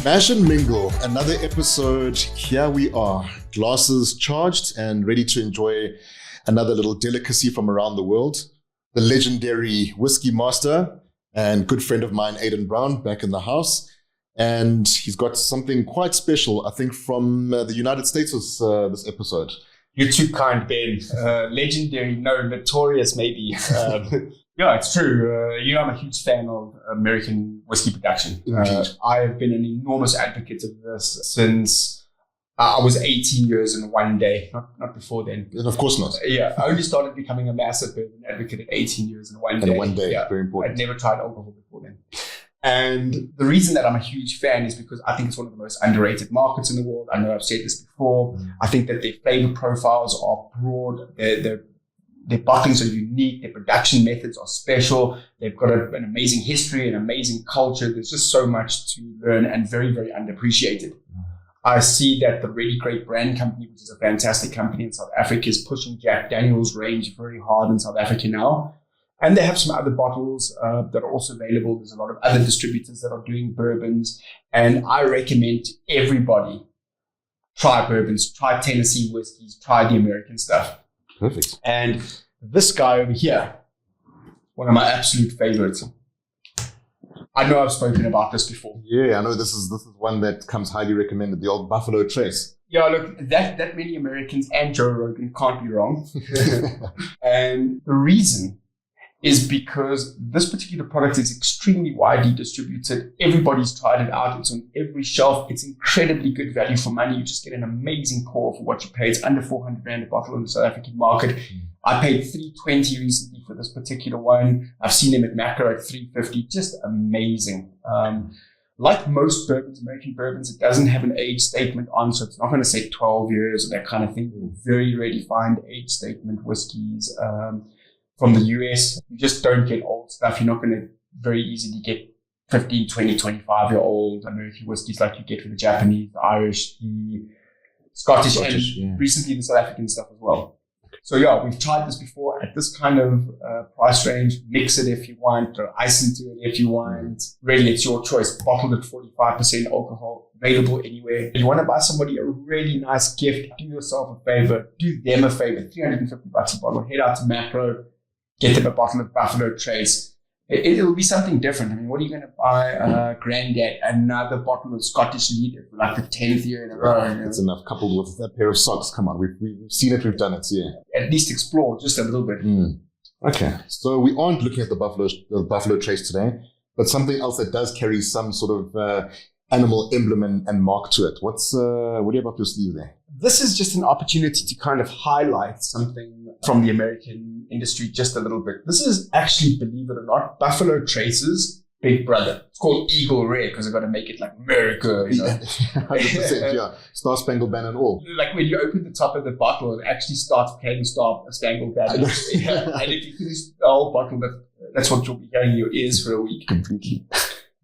Mash and Mingle, another episode. Here we are, glasses charged and ready to enjoy another little delicacy from around the world. The legendary whiskey master and good friend of mine, Aidan back in the house. And he's got something quite special, I think, from the United States this episode. You're too kind, Ben. Legendary, no, notorious maybe. Yeah, it's true. I'm a huge fan of American whiskey production. I've been an enormous advocate of this since I was 18 years and one day, not before then. And of course not. Yeah, I only started becoming a massive bourbon advocate at 18 years and one day. And one day, yeah, very important. I'd never tried alcohol before then. And the reason that I'm a huge fan is because I think it's one of the most underrated markets in the world. I know I've said this before. I think that their flavor profiles are broad. Their bottlings are unique. Their production methods are special. They've got an amazing history, an amazing culture. There's just so much to learn and very, very underappreciated. I see that the Really Great Brand Company, which is a fantastic company in South Africa, is pushing Jack Daniel's range very hard in South Africa now. And they have some other bottles that are also available. There's a lot of other distributors that are doing bourbons. And I recommend to everybody, try bourbons, try Tennessee whiskeys, try the American stuff. Perfect. And this guy over here, one of my absolute favorites. I know I've spoken about this before. Yeah, I know this is one that comes highly recommended, the old Buffalo Trace. Yeah, look, that many Americans and Joe Rogan can't be wrong. And the reason is because this particular product is extremely widely distributed. Everybody's tried it out. It's on every shelf. It's incredibly good value for money. You just get an amazing pour for what you pay. It's under 400 Rand a bottle in the South African market. I paid 320 recently for this particular one. I've seen them at Macro at 350. Just amazing. Like most bourbons, American bourbons, it doesn't have an age statement on, so it's not going to say 12 years or that kind of thing. You'll very rarely find age statement whiskeys. From the US, you just don't get old stuff. You're not going to very easily get 15, 20, 25-year-old American whiskeys like you get for the Japanese, the Irish, the Scottish and recently the South African stuff as well. So yeah, we've tried this before at this kind of price range. Mix it if you want, or ice into it if you want. Really, it's your choice. Bottled at 45% alcohol, available anywhere. If you want to buy somebody a really nice gift, do yourself a favor, do them a favor. $350 a bottle. Head out to Macro. Get them a bottle of Buffalo Trace. It'll be something different. I mean, what are you going to buy, Granddad, another bottle of Scottish Leader for like the 10th year in a row? You know? It's enough, coupled with that pair of socks. Come on, we've seen it, we've done it, yeah. At least explore just a little bit. Okay, so we aren't looking at the Buffalo Trace today, but something else that does carry some sort of animal emblem and mark to it. What do you have up your sleeve there? This is just an opportunity to kind of highlight something from the American industry just a little bit. This is actually, believe it or not, Buffalo Trace's big brother. It's called Eagle Rare because I've got to make it like America, you know. 100%, yeah. Star Spangled Banner and all. Like when you open the top of the bottle, it actually starts playing Star Spangled Banner. Yeah. And if you finish the whole bottle, that's what you'll be hearing in your ears for a week. Completely.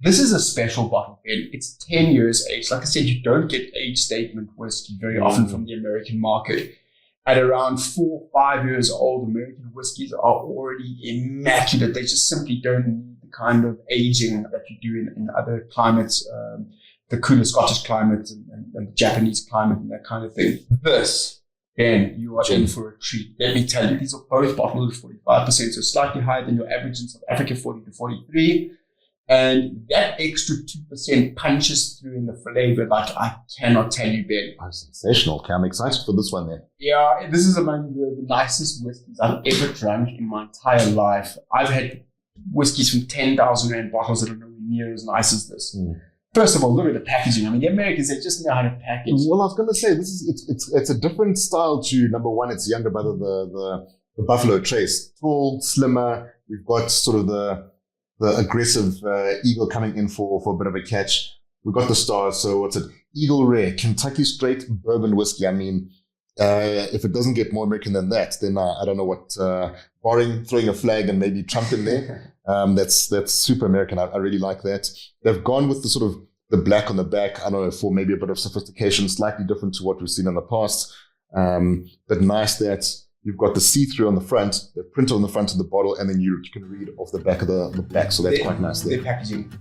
This is a special bottle, Ben. It's 10 years aged. Like I said, you don't get age statement whiskey very often from the American market. At around 4 or 5 years old, American whiskeys are already immaculate. They just simply don't need the kind of aging that you do in other climates, the cooler Scottish climate and the Japanese climate and that kind of thing. This, Ben, you are in for a treat. Let me tell you, these are both bottled at 45%, so slightly higher than your average in South Africa, 40 to 43. And that extra 2% punches through in the flavor like I cannot tell you, Ben. Oh, sensational. Okay, I'm excited for this one then. Yeah, this is among the nicest whiskeys I've ever drunk in my entire life. I've had whiskeys from 10,000 Rand bottles that are nowhere near as nice as this. First of all, look at the packaging. I mean, the Americans, they just know how to package. Well, I was going to say, it's a different style to, number one, its younger brother, the Buffalo Trace. Tall, slimmer. We've got sort of the aggressive Eagle coming in for a bit of a catch. We've got the stars. So what's it? Eagle Rare, Kentucky Straight Bourbon Whiskey. I mean, if it doesn't get more American than that, then I don't know what, barring throwing a flag and maybe Trump in there. That's super American. I really like that. They've gone with the sort of the black on the back. I don't know, for maybe a bit of sophistication, slightly different to what we've seen in the past. But nice that you've got the see-through on the front, the printer on the front of the bottle, and then you can read off the back of the back. So that's quite nice there. Their packaging.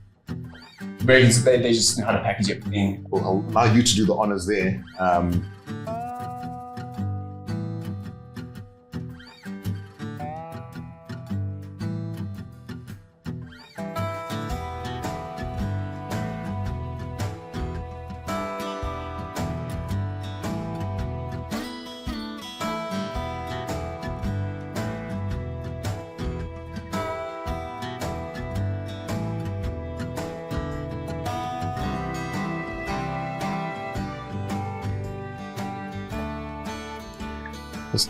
Americans, they just know how to package everything. Well, I'll allow you to do the honors there.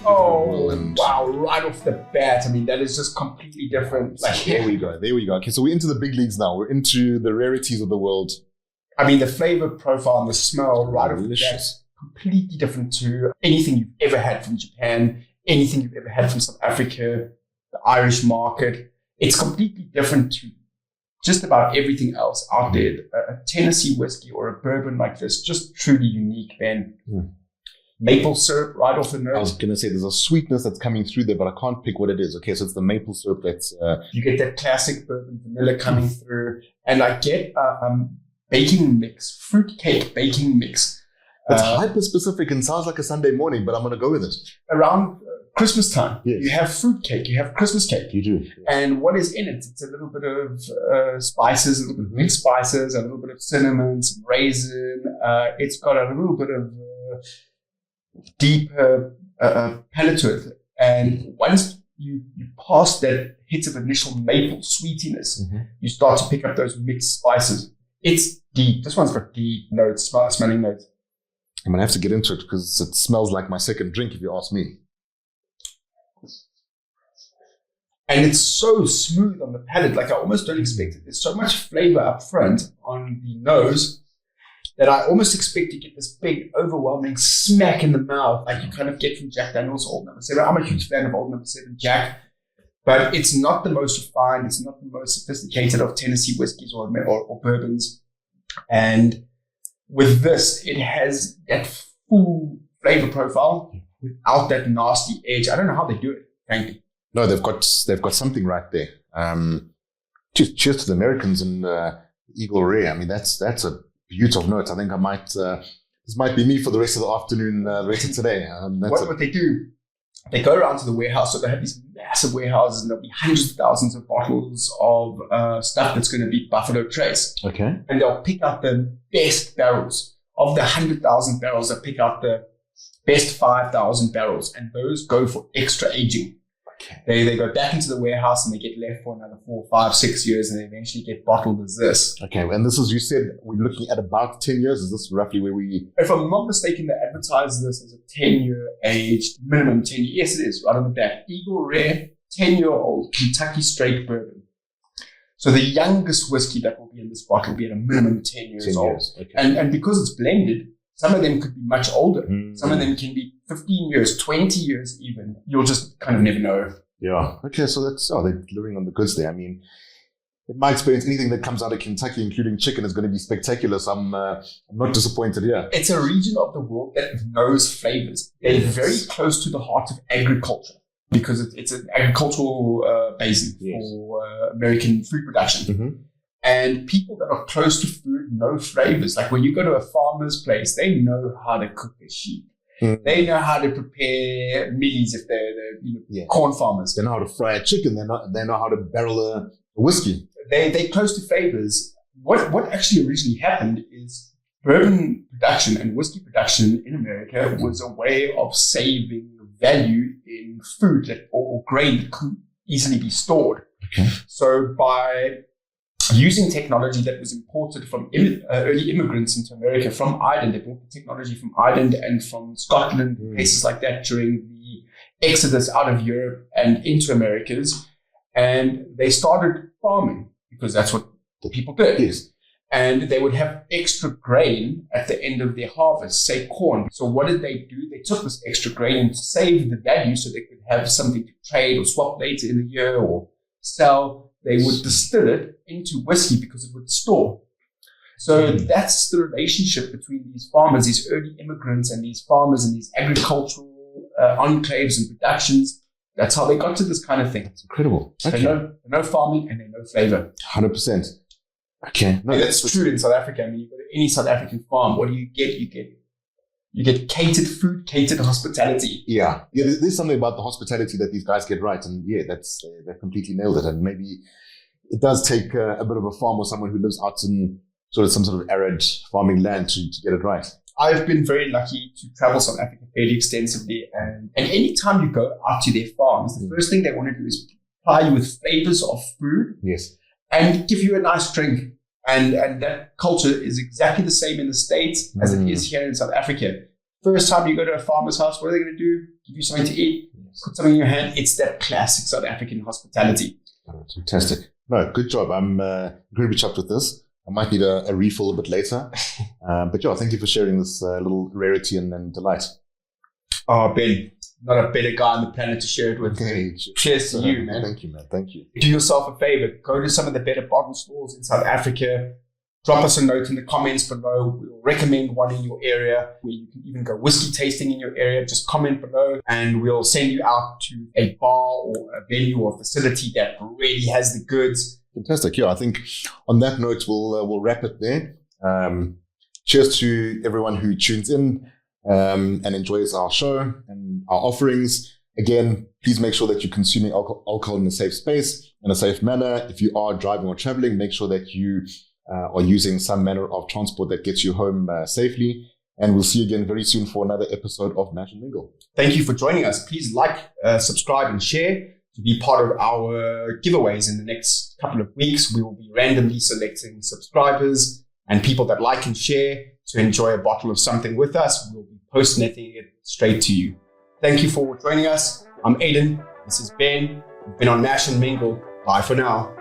Oh, wow, right off the bat. I mean, that is just completely different. Like, there we go. Okay, so we're into the big leagues now. We're into the rarities of the world. I mean, the flavor profile and the smell right off the bat, completely different to anything you've ever had from Japan, anything you've ever had from South Africa, the Irish market. It's completely different to just about everything else out there. A Tennessee whiskey or a bourbon like this, just truly unique, Ben. Maple syrup right off the nose. I was going to say there's a sweetness that's coming through there, but I can't pick what it is. Okay, so it's the maple syrup that's... You get that classic bourbon vanilla coming through. And I get baking mix, fruitcake baking mix. It's hyper-specific and sounds like a Sunday morning, but I'm going to go with it. Around Christmas time, yes. You have fruitcake, you have Christmas cake. You do. Yes. And what is in it? It's a little bit of spices, a little bit of mixed spices, a little bit of cinnamon, some raisin. It's got a little bit of... deeper palate to it. And once you pass that hit of initial maple sweetiness, you start to pick up those mixed spices. It's deep. This one's got deep notes, smelling notes. I'm going to have to get into it because it smells like my second drink, if you ask me. And it's so smooth on the palate. Like, I almost don't expect it. There's so much flavor up front on the nose that I almost expect to get this big, overwhelming smack in the mouth, like you kind of get from Jack Daniel's Old Number 7. I'm a huge fan of Old Number 7 Jack, but it's not the most refined, it's not the most sophisticated of Tennessee whiskeys or bourbons. And with this, it has that full flavor profile without that nasty edge. I don't know how they do it, frankly. No, they've got something right there. Cheers to the Americans and Eagle Rare. I mean, that's a beautiful note. I think I might, this might be me for the rest of the afternoon, the rest of today. What they do, they go around to the warehouse. So they have these massive warehouses and there'll be hundreds of thousands of bottles of stuff that's going to be Buffalo Trace. Okay. And they'll pick out the best barrels. Of the 100,000 barrels, they'll pick out the best 5,000 barrels. And those go for extra aging. They go back into the warehouse and they get left for another 4, 5, 6 years and they eventually get bottled as this. Okay, and this is, you said we're looking at about 10 years. Is this roughly where we... If I'm not mistaken, they advertise this as a 10-year aged, minimum 10 years. Yes, it is, right on the back. Eagle Rare, 10-year-old Kentucky straight bourbon. So the youngest whiskey that will be in this bottle will be at a minimum 10 years old. Okay. And because it's blended, some of them could be much older. Some of them can be 15 years, 20 years even. You'll just kind of never know. Yeah. Okay, so they're delivering on the goods there. I mean, in my experience, anything that comes out of Kentucky, including chicken, is going to be spectacular. So I'm not disappointed here. It's a region of the world that knows flavors. They're very close to the heart of agriculture because it's an agricultural basin for American food production. And people that are close to food know flavors. Like when you go to a farmer's place, they know how to cook their sheep. They know how to prepare mealies if they're corn farmers. They know how to fry a chicken. They know how to barrel a whiskey. They're close to flavors. What actually originally happened is bourbon production and whiskey production in America was a way of saving value in food or grain that couldn't easily be stored. Okay. So by using technology that was imported from early immigrants into America from Aidan. They brought the technology from Aidan and from Scotland, places like that during the exodus out of Europe and into Americas. And they started farming because that's what the people did. Yes. And they would have extra grain at the end of their harvest, say corn. So what did they do? They took this extra grain and saved the value so they could have something to trade or swap later in the year or sell. They would distill it into whiskey because it would store. So that's the relationship between these farmers, these early immigrants and these farmers and these agricultural enclaves and productions. That's how they got to this kind of thing. It's incredible. Okay. They know farming and they know flavor. 100%. Okay. No, and that's true in South Africa. I mean, you go to any South African farm, what do you get? You get catered food, catered hospitality. Yeah. There's something about the hospitality that these guys get right. And yeah, they completely nailed it. And maybe it does take a bit of a farm or someone who lives out in sort of some sort of arid farming land to get it right. I've been very lucky to travel South Africa fairly extensively. And any time you go out to their farms, the first thing they want to do is supply you with flavors of food. Yes. And give you a nice drink. And that culture is exactly the same in the States as it is here in South Africa. First time you go to a farmer's house, what are they going to do? Give you something to eat, put something in your hand. It's that classic South African hospitality. Fantastic. No, good job. I'm incredibly chuffed with this. I might need a refill a bit later. But yeah, thank you for sharing this little rarity and delight. Oh, Ben, not a better guy on the planet to share it with. Okay. Cheers to you, man. Thank you, man. Thank you. Do yourself a favor. Go to some of the better bottle stores in South Africa. Drop us a note in the comments below. We'll recommend one in your area where you can even go whiskey tasting in your area. Just comment below and we'll send you out to a bar or a venue or facility that really has the goods. Fantastic. Yeah, I think on that note, we'll wrap it there. Cheers to everyone who tunes in and enjoys our show and our offerings. Again, please make sure that you're consuming alcohol in a safe space, in a safe manner. If you are driving or traveling, make sure that you are using some manner of transport that gets you home safely. And we'll see you again very soon for another episode of Mash and Mingle. Thank you for joining us. Please like, subscribe, and share to be part of our giveaways in the next couple of weeks. We will be randomly selecting subscribers and people that like and share to enjoy a bottle of something with us. We'll be post-netting it straight to you. Thank you for joining us. I'm Aidan. This is Ben. We've been on Mash and Mingle. Bye for now.